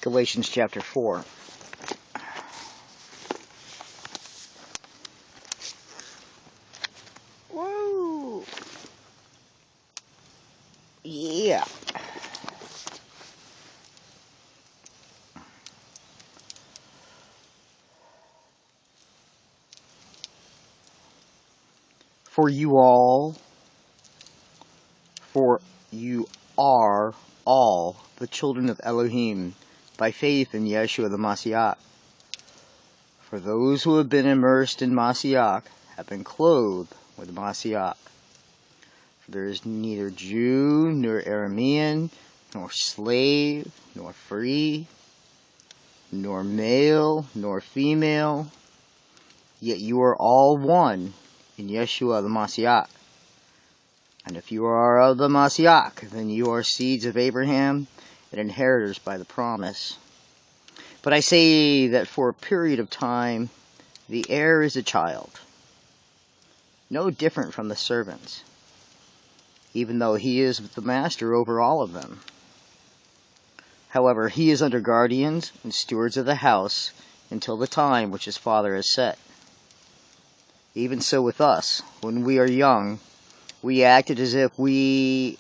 Galatians chapter 4. Woo! Yeah. For you are all the children of Elohim by faith in Yeshua the Mashiach. For those who have been immersed in Mashiach have been clothed with Mashiach. For there is neither Jew nor Aramean, nor slave, nor free, nor male, nor female, yet you are all one in Yeshua the Mashiach. And if you are of the Mashiach, then you are seeds of Abraham and inheritors by the promise. But I say that for a period of time, the heir is a child, no different from the servants, even though he is the master over all of them. However, he is under guardians and stewards of the house until the time which his father has set. Even so with us, when we are young, we acted as if we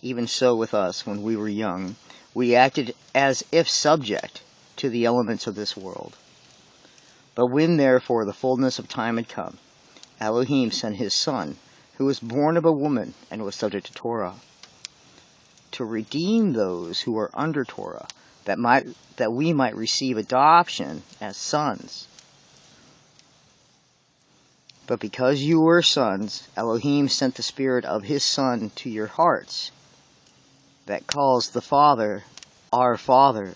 even so with us, when we were young, we acted as if subject to the elements of this world. But when therefore the fullness of time had come, Elohim sent his Son, who was born of a woman and was subject to Torah, to redeem those who were under Torah, that we might receive adoption as sons. But because you were sons, Elohim sent the Spirit of his Son to your hearts, that calls the Father, our Father.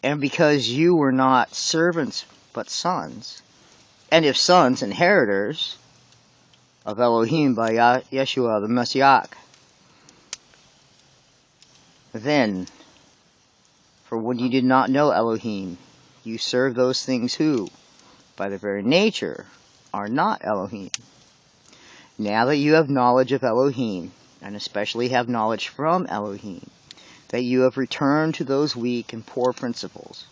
And because you were not servants, but sons, and if sons, inheritors of Elohim by Yeshua the Mashiach. Then, for when you did not know Elohim, you served those things who, by their very nature, are not Elohim. Now that you have knowledge of Elohim, and especially have knowledge from Elohim, that you have returned to those weak and poor principles,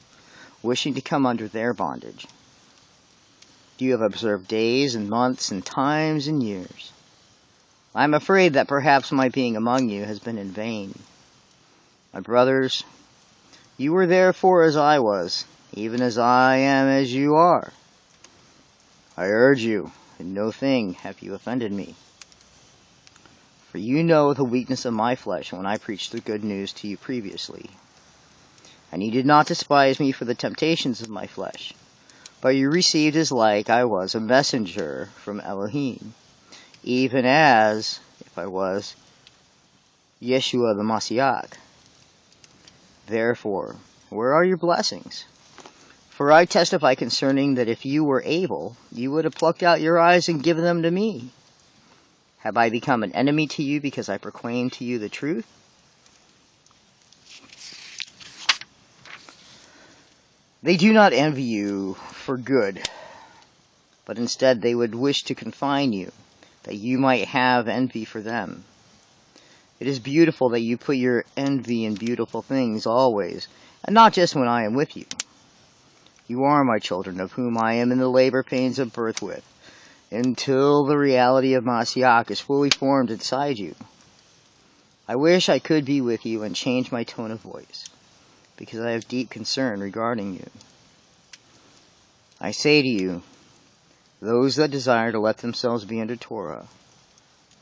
wishing to come under their bondage. You have observed days and months and times and years. I am afraid that perhaps my being among you has been in vain. My brothers, you were therefore as I was, even as I am as you are. I urge you, in no thing have you offended me. For you know the weakness of my flesh when I preached the good news to you previously. And you did not despise me for the temptations of my flesh, but you received as like I was a messenger from Elohim, even as, if I was, Yeshua the Mashiach. Therefore, where are your blessings? For I testify concerning that if you were able, you would have plucked out your eyes and given them to me. Have I become an enemy to you because I proclaim to you the truth? They do not envy you for good, but instead they would wish to confine you, that you might have envy for them. It is beautiful that you put your envy in beautiful things always, and not just when I am with you. You are my children, of whom I am in the labor pains of birth with, until the reality of Mashiach is fully formed inside you. I wish I could be with you and change my tone of voice, because I have deep concern regarding you. I say to you, those that desire to let themselves be under Torah,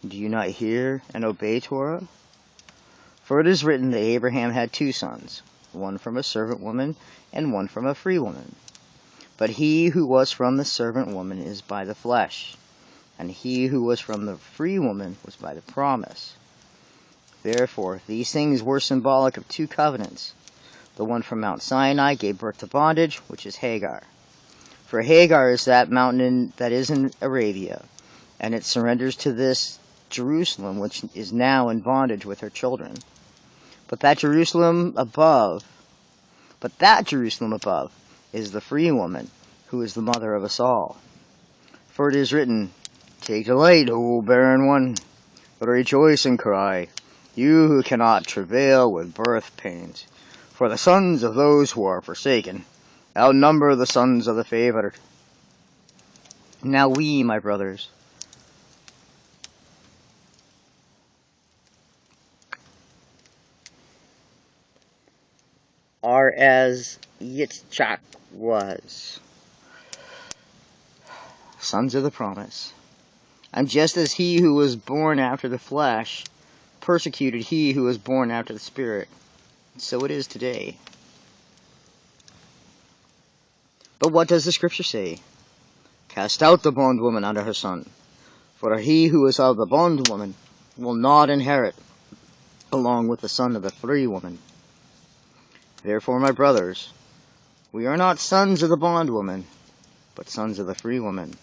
do you not hear and obey Torah? For it is written that Abraham had 2 sons, one from a servant woman and one from a free woman. But he who was from the servant woman is by the flesh, and he who was from the free woman was by the promise. Therefore, these things were symbolic of 2 covenants. The one from Mount Sinai gave birth to bondage, which is Hagar. For Hagar is that mountain that is in Arabia, and it surrenders to this Jerusalem, which is now in bondage with her children. But that Jerusalem above But that Jerusalem above is the free woman, who is the mother of us all. For it is written, Take delight, O barren one, but rejoice and cry, you who cannot travail with birth pains. For the sons of those who are forsaken outnumber the sons of the favored. Now we, my brothers, are as Yitzchak was, sons of the promise. And just as he who was born after the flesh persecuted he who was born after the Spirit, so it is today. But what does the Scripture say? Cast out the bondwoman under her son, for he who is of the bondwoman will not inherit along with the son of the free woman. Therefore, my brothers, we are not sons of the bondwoman, but sons of the free woman.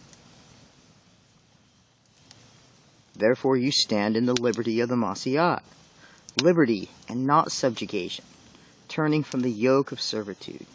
Therefore you stand in the liberty of the Messiah, liberty and not subjugation, turning from the yoke of servitude.